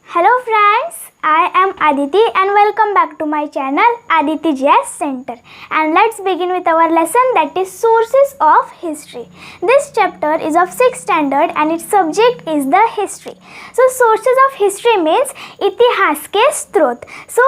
Hello friends, I am Aditi and welcome back to my channel Aditi GS Center, and let's begin with our lesson, that is sources of history. This chapter is of 6th standard and its subject is the history. So sources of history means इतिहास के स्रोत. So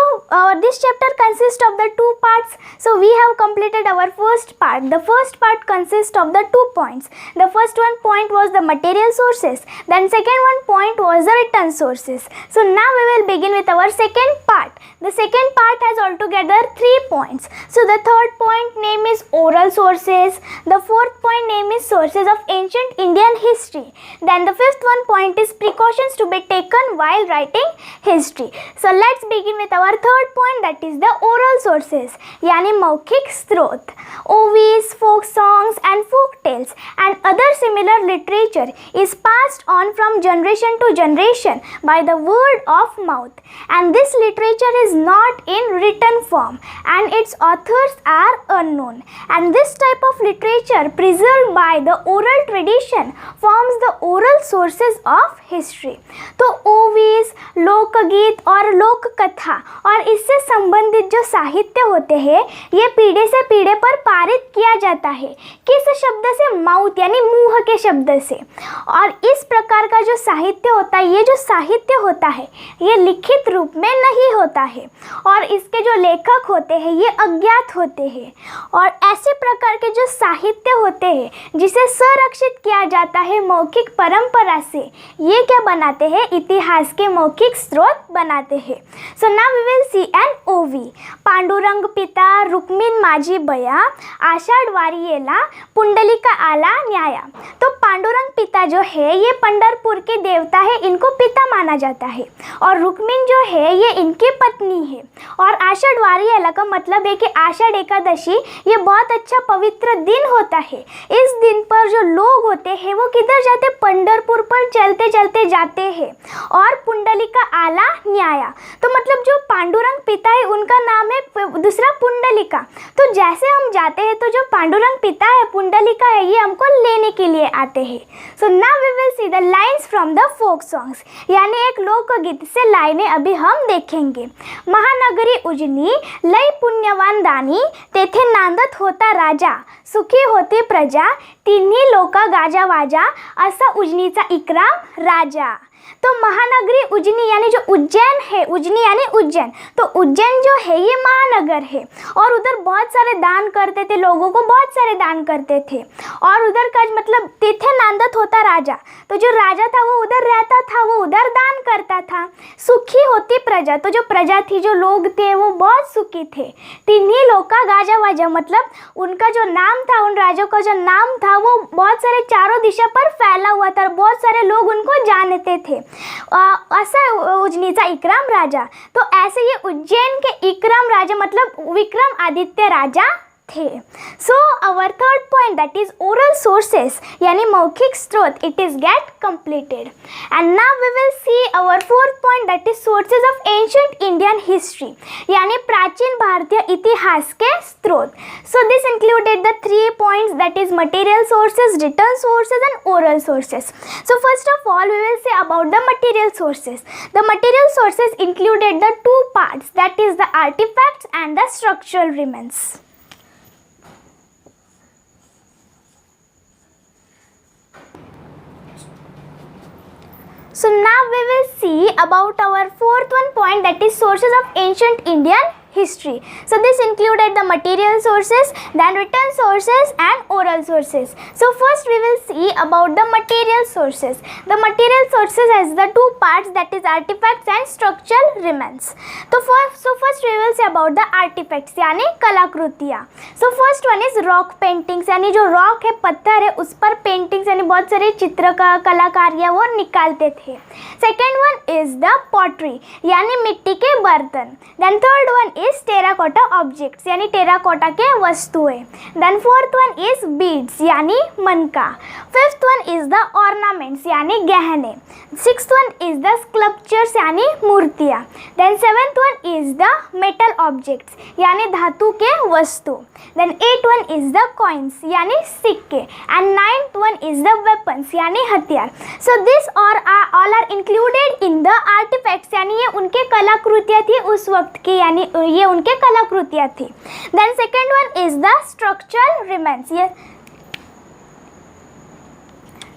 this chapter consists of the two parts. So we have completed our first part. The first part consists of the 2 points. The first one point was the material sources. Then second one point was the written sources. So now we will begin with our second part. The second part has altogether 3 points. So the third point name is oral sources. The fourth point name is sources of ancient Indian history. Then the fifth one point is precautions to be taken while writing history. So let's begin with our third point, that is the oral sources यानी मौखिक स्रोत. Ovies, folk songs and folk tales and other similar literature is passed on from generation to generation by the word of mouth, and this literature is not in written form and its authors are unknown, and this type of literature preserved by the oral tradition forms the oral sources of history. तो ओवीज, लोकगीत और लोक कथा और इससे संबंधित जो साहित्य होते हैं ये पीढ़ी से पीढ़ी पर पारित किया जाता है. किस शब्द से? माउथ यानी मुंह के शब्द से. और इस प्रकार का जो साहित्य होता है, ये जो साहित्य होता है ये लिखित रूप में नहीं होता है और इसके जो लेखक होते हैं ये अज्ञात होते हैं. और ऐसे प्रकार के जो साहित्य होते हैं जिसे संरक्षित किया जाता है मौखिक परंपरा से, ये क्या बनाते हैं? इतिहास के मौखिक स्रोत बनाते हैं. So now we will see an ओवी. पांडुरंग पिता, रुक्मिण माझी बया, आषाढ़ वारियेला, पुंडलिका आला न्याया. तो पांडुरंग पिता जो है ये पंढरपुर के देवता है, इनको पिता माना जाता है. और रुक्मिण जो है ये इनकी पत्नी है. और आषाढ़ वारियेला का मतलब है कि आषाढ़ एकादशी ये बहुत अच्छा पवित्र दिन होता है. इस दिन पर जो लोग होते हैं वो किधर जाते? पंढरपुर पर चलते चलते जाते हैं. और पुंडलिका आला न्याया, तो मतलब जो पांडुरंग पिता है उनका नाम है दूसरा पुंडलिका. तो जैसे हम जाते हैं तो जो पांडुरंग पिता है, पुंडलिका है, ये हमको लेने के लिए आते हैं. So now we will see the lines from the folk songs, यानी एक लोकगीत से लाइनें अभी हम देखेंगे. महानगरी उजनी, लय पुण्यवान दानी, तेथे नांदत होता राजा, सुखी होती प्रजा, तिन्ही लोका गाजा वाजा, असा उजनीचा इकराम राजा. तो महानगरी उज्जैन यानी जो उज्जैन है, उज्जनी यानी उज्जैन, तो उज्जैन जो है ये महानगर है और उधर बहुत सारे दान करते थे, लोगों को बहुत सारे दान करते थे. और उधर का मतलब तिथे नांदत होता राजा, तो जो राजा था वो उधर रहता था, वो उधर दान करता था. सुखी होती प्रजा, तो जो प्रजा थी, जो लोग थे वो बहुत सुखी थे. तिन्ही लोका गाजा वाजा, मतलब उनका जो नाम था, उन राजों का जो नाम था वो बहुत सारे चारों दिशा पर फैला हुआ था, बहुत सारे लोग उनको जानते थे. ऐसा उज्जनीचा इकराम राजा, तो ऐसे ये उज्जैन के इकराम राजा मतलब विक्रम आदित्य राजा थे. So our third point, that is oral sources यानी मौखिक स्रोत, it is get completed. And now we will see our fourth point, that is sources of ancient Indian history यानी प्राचीन भारतीय इतिहास के स्रोत. So this included the 3 points, that is material sources, written sources and oral sources. So first of all we will say about the material sources. The material sources included the 2 parts, that is the artifacts and the structural remains. So now we will see about our fourth one point, that is sources of ancient Indian history. So this included the material sources, then written sources and oral sources. So first we will see about the material sources. The material sources has the 2 parts, that is artifacts and structural remains. So first we will see about the artifacts यानी कलाकृतियाँ. So first one is rock paintings, यानी जो rock है, पत्थर है, उस पर paintings यानी बहुत सारे चित्र का कलाकारियाँ वो निकालते थे. Second one is the pottery यानी मिट्टी के बर्तन. Then third one is terracotta objects यानी टेराकोटा के वस्तुएं. Then fourth one is beads यानी मनका. Fifth one is the ornaments यानी गहने. Sixth one is the sculptures यानी मूर्तियाँ. Then seventh one is the metal objects यानी धातु के वस्तु. Then eight one is the coins यानी सिक्के. And ninth one is the weapons यानी हथियार. So this all are included in the artifacts यानी ये उनके कलाकृतियाँ थी उस वक्त की, यानी ये उनके कलाकृतियाँ थी. Then second one is the structural remains. ये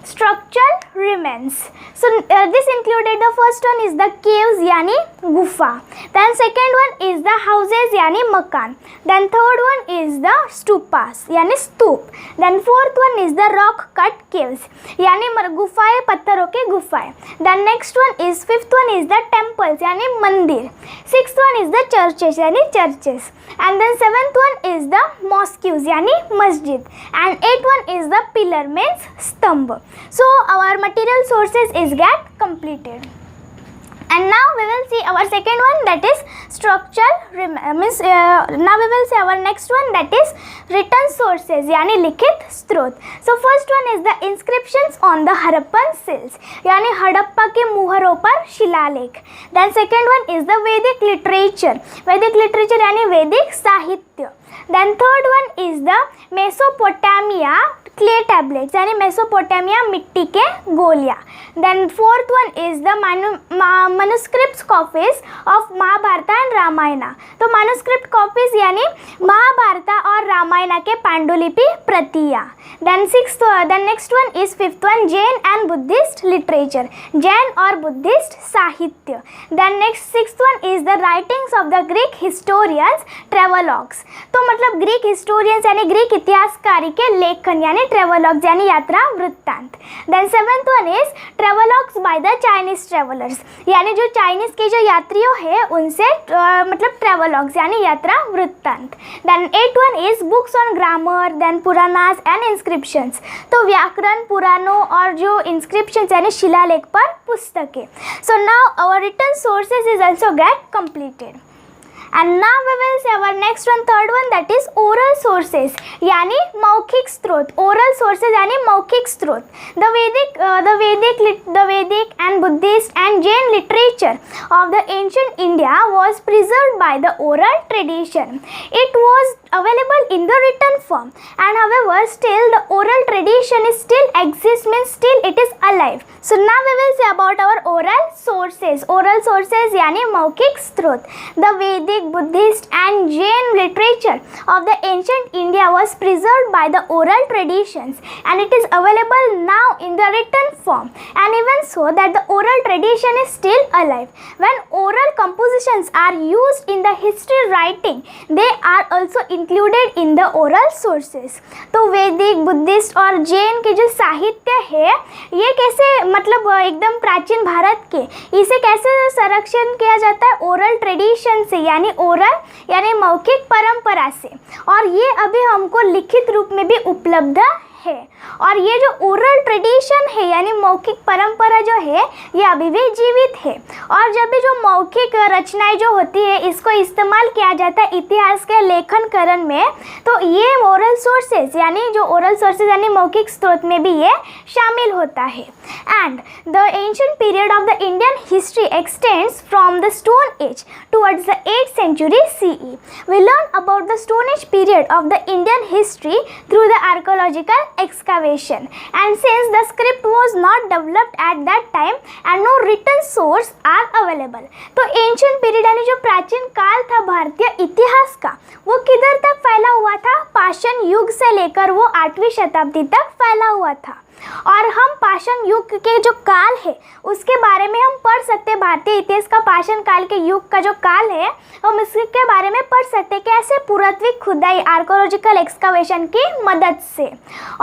structural remains. So this included the first one is the caves यानी गुफा. Then second one is the houses यानी मकान. Then third one is the stupas यानी स्तूप. Then fourth one is the rock cut caves यानी गुफाएं, पत्थरों के गुफाएं. Then next one is fifth one is the temples यानी मंदिर. Sixth one is the churches यानी churches. And then seventh one is the mosques यानी मस्जिद. And eighth one is the pillar means स्तंभ. So our material sources is get completed. And now we will see our second one, that is structural now we will see our next one, that is written sources यानी लिखित स्रोत. So first one is the inscriptions on the Harappan seals यानी हड़प्पा के मुहरों पर शिलालेख. Then second one is the Vedic literature. Vedic literature यानी वैदिक साहित्य. Then third one is the Mesopotamia clay tablets यानी मेसोपोटामिया मिट्टी के गोलियाँ. Then fourth one is the manuscript copies of Mahabharata and Ramayana. तो manuscript copies यानी महाभारता और रामायणा के पांडुलिपि प्रतियाँ. Then next one is fifth one Jain and Buddhist literature. Jain और बुद्धिस्ट साहित्य. Then next sixth one is the writings of the Greek historians travelogues. तो मतलब ग्रीक हिस्टोरियंस यानी ग्रीक इतिहासकारी के लेखन यानी ट्रेवलॉग्स यानी यात्रा वृत्तांत. Then seventh one is travelogues by the Chinese travellers यानी जो चाइनीज के जो यात्रियों हैं उनसे मतलब ट्रेवलॉग्स यानी यात्रा वृत्तांत. Then eight one is books on grammar. Then Puranas and inscriptions. तो व्याकरण, पुराणों और जो इंस्क्रिप्शंस यानी शिलालेख पर पुस्तकें. So now our written sources is also get completed. And now we will see our next one, third one, that is oral sources यानी मौखिक स्रोत. oral sources यानी मौखिक स्रोत. The Vedic and Buddhist and Jain literature of the ancient India was preserved by the oral tradition. It was available in the written form, and however still the oral tradition is still exists, means still it is alive. So now we will see about our oral sources. oral sources यानी मौखिक स्रोत. The Vedic, Buddhist and Jain literature of the ancient India was preserved by the oral traditions, and it is available now in the written form, and even so that the oral tradition is still alive. When oral compositions are used in the history writing, they are also included in the oral sources. तो वैदिक, Buddhist और जैन के जो साहित्य है ये कैसे मतलब एकदम प्राचीन भारत के, इसे कैसे संरक्षण किया जाता है ओरल ट्रेडिशन से यानी ओरल यानी मौखिक परंपरा से, और ये अभी हमको लिखित रूप में भी उपलब्ध है. और ये जो ओरल ट्रेडिशन है यानी मौखिक परंपरा जो है ये अभी भी जीवित है. और जब भी जो मौखिक रचनाएं जो होती है इसको इस्तेमाल किया जाता है इतिहास के लेखन करण में, तो ये ओरल सोर्सेज यानी जो ओरल सोर्सेज यानी मौखिक स्रोत में भी ये शामिल होता है. And the ancient period of the Indian history extends from the stone age towards the 8th century CE. We learn about the Stone Age period of the Indian history through the archaeological excavation, and since the script was not developed at that time and no written source are available. तो ancient period यानी जो प्राचीन काल था भारतीय इतिहास का वो किधर तक फैला हुआ था? पाषाण युग से लेकर वो 8वीं शताब्दी तक फैला हुआ था. और हम पाषाण युग के जो काल है उसके बारे में हम पढ़ सकते हैं. भारतीय इतिहास का पाषाण काल के युग का जो काल है हम इसके बारे में पढ़ सकते हैं कैसे पुरातत्विक खुदाई आर्कोलॉजिकल एक्सकवेशन की मदद से.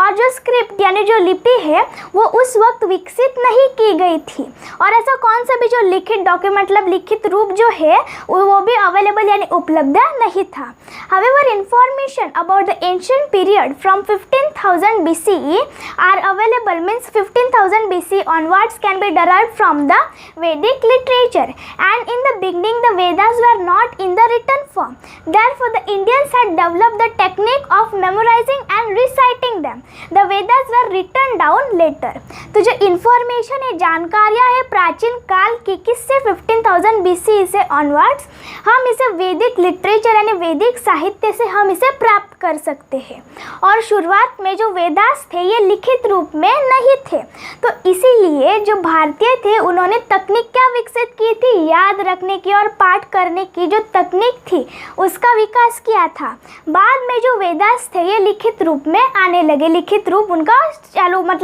और जो स्क्रिप्ट यानी जो लिपि है वो उस वक्त विकसित नहीं की गई थी, और ऐसा कौन सा भी जो लिखित डॉक्यूमेंट मतलब लिखित रूप जो है वो भी अवेलेबल यानी उपलब्ध नहीं था। However, information about the ancient period from 15,000 BCE are available, means 15,000 BC onwards can be derived from the Vedic literature, and in the beginning the Vedas were not in the written form. Therefore, the Indians had developed the technique of memorizing and reciting them. The Vedas were written down later. तो जो information है, जानकारियाँ है प्राचीन काल की, किससे 15,000 BC से onwards हम इसे वैदिक लिटरेचर यानी वैदिक साहित्य से हम इसे प्राप्त कर सकते हैं। और शुरुआत में जो वेदास थे ये लिखित रूप में नहीं थे, तो इसीलिए जो भारतीय थे उन्होंने तकनीक क्या विकसित की थी, याद रखने की और पाठ करने की जो तकनीक थी उसका विकास किया था। बाद में जो वेदास थे ये लिखित रूप में आने लगे, लिखित रूप उनका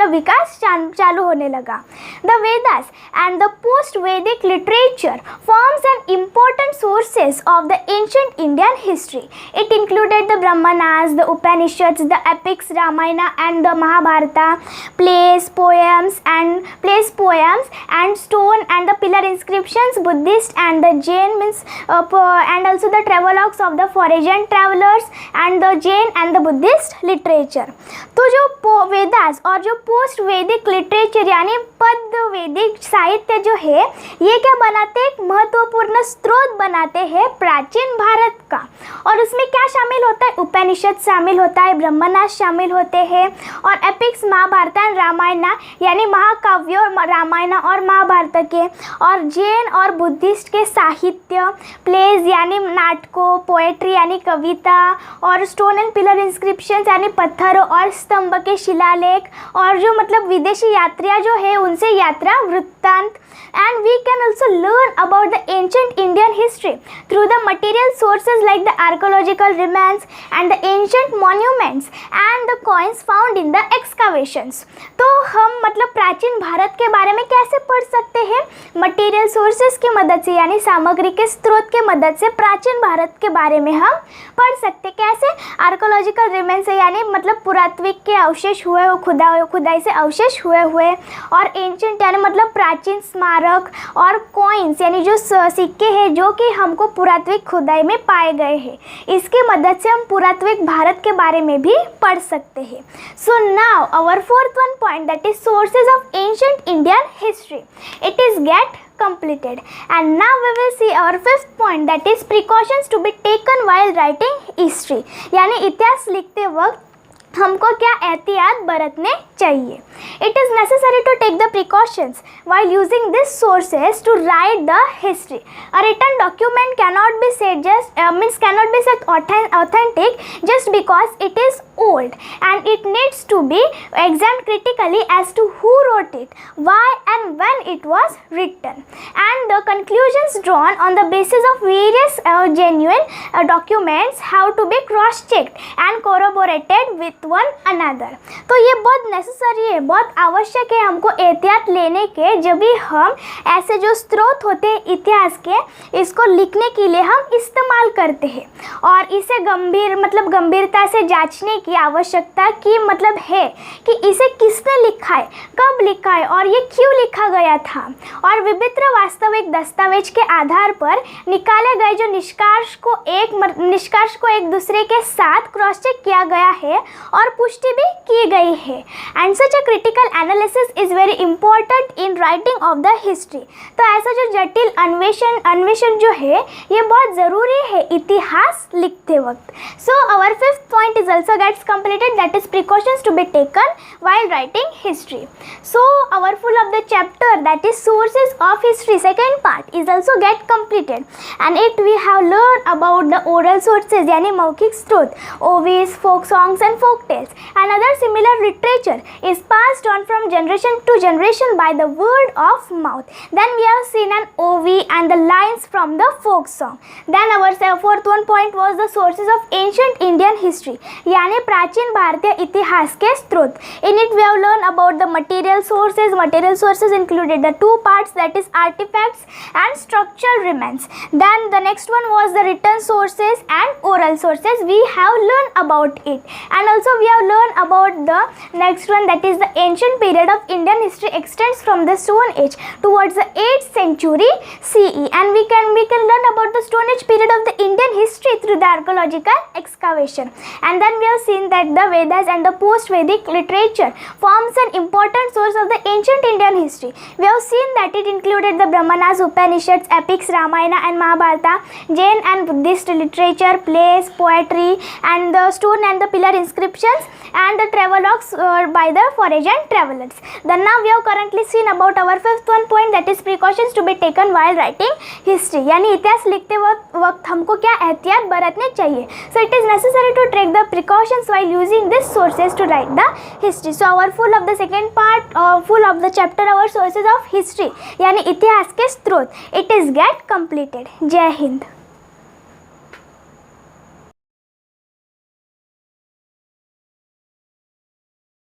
विकास चालू होने लगा। The Vedas and the post वैदिक literature forms an important sources of the ancient Indian history. It included the Brahmanas, the Upanishads, the epics Ramayana and the Mahabharata, plays, poems and stone and the pillar inscriptions, Buddhist and the Jain and also the travelogues of the foreign travelers and the Jain and the Buddhist literature. तो जो वेदास और जो post वैदिक literature यानी पद वैदिक साहित्य जो है ये क्या बनाते हैं, एक महत्वपूर्ण स्रोत बनाते हैं प्राचीन भारत का। और उसमें क्या शामिल होता है, उपनिषद शामिल होता है, ब्रह्मनाश शामिल होते हैं, और एपिक्स महाभारत एंड रामायण यानी महाकाव्य रामायण और महाभारत के, और जैन और बुद्धिस्ट के साहित्य, प्लेज यानी नाटकों, पोएट्री यानी कविता, और स्टोन एंड पिलर इंस्क्रिप्शन यानी पत्थरों और स्तंभ के शिलालेख, और जो विदेशी यात्रियाँ जो है उनसे यात्रा वृत्तांत। And we can also learn about the ancient Indian history through the material sources like the archaeological remains and the ancient monuments and the coins found in the excavations. तो हम प्राचीन भारत के बारे में कैसे पढ़ सकते हैं, मटेरियल सोर्सेज की मदद से यानी सामग्री के स्रोत के मदद से प्राचीन भारत के बारे में हम पढ़ सकते। कैसे, आर्कोलॉजिकल रिमेन्स यानी पुरातत्विक के अवशेष हुए, खुदाई से अवशेष हुए, और एंशंट यानी प्राचीन स्मारक, और कॉइन्स यानी जो सिक्के हैं जो कि हमको पुरातत्विक खुदाई में पाए गए हैं, इसके मदद से हम पुरातत्विक भारत के बारे में भी पढ़ सकते हैं। So now our fourth one point that is sources of ancient Indian history, it is get completed. And now we will see our fifth point, that is precautions to be taken while writing history, यानी इतिहास लिखते वक्त हमको क्या एहतियात बरतने चाहिए। It is necessary to take the precautions while using these sources to write the history. A written document cannot be said authentic just because it is old, and it needs to be examined critically as to who wrote it, why and when it was written, and the conclusions drawn on the basis of various genuine documents have to be cross-checked and corroborated with one another. तो ये बहुत necessary है, बहुत आवश्यक है हमको एहतियात लेने के, जब भी हम ऐसे जो स्रोत होते हैं इतिहास के, इसको लिखने के लिए हम इस्तेमाल करते हैं, और इसे गंभीरता से जांचने की आवश्यकता की है कि इसे किसने लिखा है, कब लिखा है और ये क्यों लिखा गया था, और विभिन्न वास्तविक दस्तावेज के आधार पर निकाले गए जो निष्कर्ष को एक दूसरे के साथ क्रॉस चेक किया गया है और पुष्टि भी की गई है। And such a critical analysis is very important in writing of the history. तो ऐसा जो जटिल अन्वेषण जो है ये बहुत ज़रूरी है इतिहास लिखते वक्त। So our fifth point is also gets completed, that is precautions to be taken while writing history. So our full of the chapter, that is sources of history, second part is also get completed, and it we have learned about the oral sources यानी मौखिक स्रोत, ovies, folk songs and folk tales and other similar literature is passed passed on from generation to generation by the word of mouth. Then we have seen an OV and the lines from the folk song. Then our fourth one point was the sources of ancient Indian history, यानी प्राचीन भारतीय इतिहास के स्रोत. In it we have learned about the material sources. Material sources included the two parts, that is artifacts and structural remains. Then the next one was the written sources and oral sources. We have learned about it, and also we have learned about the next one, that is the ancient period of Indian history extends from the Stone Age towards the 8th century CE, and we can learn about the Stone Age period of the Indian history through the archaeological excavation. And then we have seen that the Vedas and the post-Vedic literature forms an important source of the ancient Indian history. We have seen that it included the Brahmanas, Upanishads, epics, Ramayana and Mahabharata, Jain and Buddhist literature, plays, poetry, and the stone and the pillar inscriptions, and the travelogues by the foreign travelers. Then now we have currently seen about our fifth one point, that is precautions to be taken while writing history, यानी इतिहास लिखते वक्त हमको क्या एहतियात बरतने चाहिए. So it is necessary to take the precautions while using these sources to write the history. So our full of the second part, full of the chapter, our sources of history यानी इतिहास के स्रोत, it is get completed. जय हिंद.